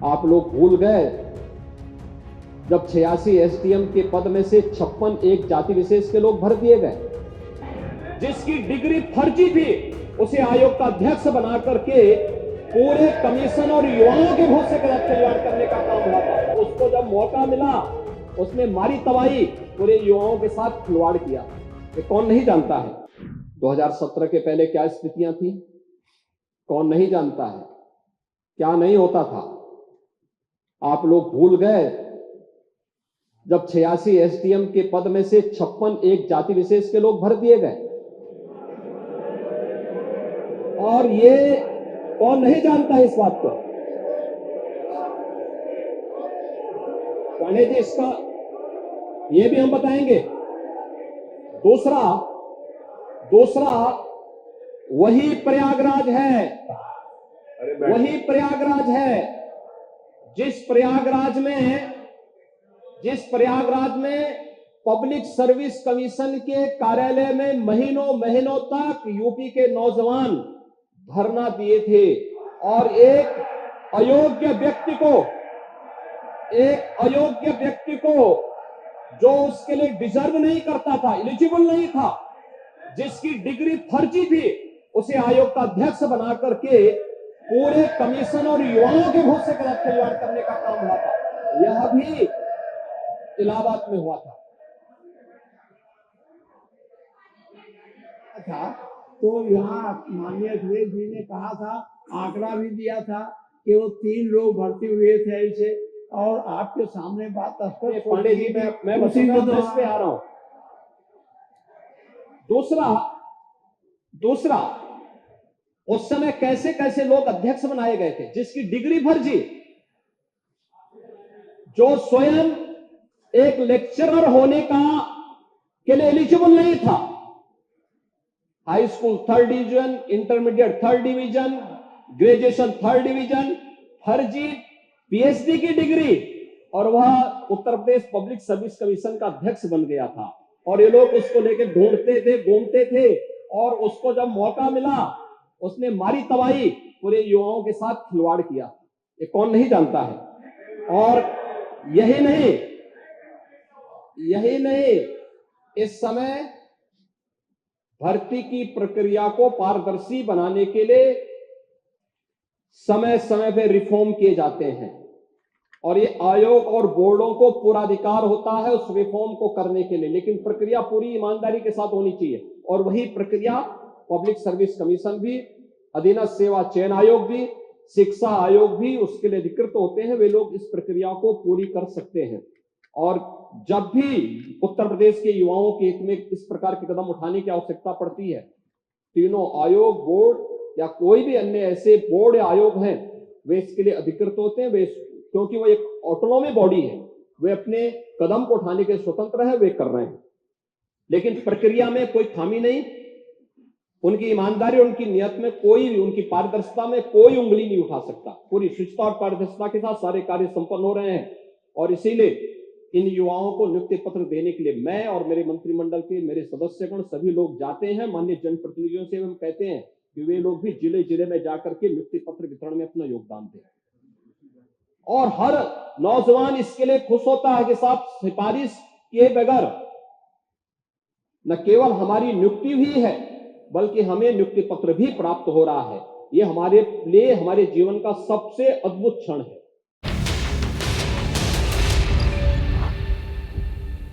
आप लोग भूल गए जब 86 एसडीएम के पद में से 56 एक जाति विशेष के लोग भर दिए गए, जिसकी डिग्री फर्जी थी, उसे आयोग का अध्यक्ष बना करके पूरे कमीशन और युवाओं के भोट से खिलवाड़ करने का काम हुआ था। उसको जब मौका मिला उसने मारी तबाही, पूरे युवाओं के साथ खिलवाड़ किया। ये कौन नहीं जानता है 2017 के पहले क्या स्थितियां थी? कौन नहीं जानता है क्या नहीं होता था? आप लोग भूल गए जब 86 एसडीएम के पद में से 56 एक जाति विशेष के लोग भर दिए गए, और ये कौन नहीं जानता है इस बात को? पांडे जी, इसका ये भी हम बताएंगे। दूसरा वही प्रयागराज है जिस प्रयागराज में पब्लिक सर्विस कमीशन के कार्यालय में महीनों तक यूपी के नौजवान धरना दिए थे, और एक अयोग्य व्यक्ति को जो उसके लिए डिजर्व नहीं करता था, एलिजिबल नहीं था, जिसकी डिग्री फर्जी थी, उसे आयोग का अध्यक्ष बना करके पूरे कमीशन और युवाओं के भोट से खिलवाड़ करने का काम हुआ था। यह भी इलाहाबाद में हुआ था। तो यहाँ माननीय अखिलेश जी ने कहा था, आंकड़ा भी दिया था कि वो 3 लोग भर्ती हुए थे ऐसे, और आपके सामने बात स्पष्ट। पांडे जी, मैं इस पे आ रहा हूं। दूसरा उस समय कैसे कैसे लोग अध्यक्ष बनाए गए थे जिसकी डिग्री फर्जी, जो स्वयं एक लेक्चरर होने के लिए एलिजिबल नहीं था। High school 3rd division, intermediate 3rd division, graduation 3rd division, फर्जी पीएचडी की डिग्री, और वह Uttar Pradesh public service commission का अध्यक्ष बन गया था। और ये लोग उसको लेकर ढूंढते थे, घूमते थे, और उसको जब मौका मिला उसने मारी तबाही, पूरे युवाओं के साथ खिलवाड़ किया। ये कौन नहीं जानता है? और यही नहीं, इस समय भर्ती की प्रक्रिया को पारदर्शी बनाने के लिए समय समय पर रिफॉर्म किए जाते हैं, और ये आयोग और बोर्डों को पूरा अधिकार होता है उस रिफॉर्म को करने के लिए, लेकिन प्रक्रिया पूरी ईमानदारी के साथ होनी चाहिए। और वही प्रक्रिया पब्लिक सर्विस कमीशन भी, अधीनस्थ सेवा चयन आयोग भी, शिक्षा आयोग भी उसके लिए अधिकृत होते हैं। वे लोग इस प्रक्रिया को पूरी कर सकते हैं। और जब भी उत्तर प्रदेश के युवाओं के हित में इस प्रकार के कदम उठाने की आवश्यकता पड़ती है, तीनों आयोग, बोर्ड या कोई भी अन्य ऐसे बोर्ड या आयोग हैं, वे इसके लिए अधिकृत होते हैं। वे, क्योंकि वो एक ऑटोनोमी बॉडी है, वे अपने कदम को उठाने के स्वतंत्र है, वे कर रहे हैं। लेकिन प्रक्रिया में कोई खामी नहीं, उनकी ईमानदारी, उनकी नियत में कोई, उनकी पारदर्शिता में कोई उंगली नहीं उठा सकता। पूरी शुचिता और पारदर्शिता के साथ सारे कार्य संपन्न हो रहे हैं। और इसीलिए इन युवाओं को नियुक्ति पत्र देने के लिए मैं और मेरे मंत्रिमंडल के मेरे सदस्यगण सभी लोग जाते हैं। माननीय जनप्रतिनिधियों से हम कहते हैं कि वे लोग भी जिले जिले में जाकर के नियुक्ति पत्र वितरण में अपना योगदान दें, और हर नौजवान इसके लिए खुश होता है कि साहब सिफारिश किए बगैर न केवल हमारी नियुक्ति हुई है, बल्कि हमें नियुक्ति पत्र भी प्राप्त हो रहा है। ये हमारे लिए हमारे जीवन का सबसे अद्भुत क्षण है।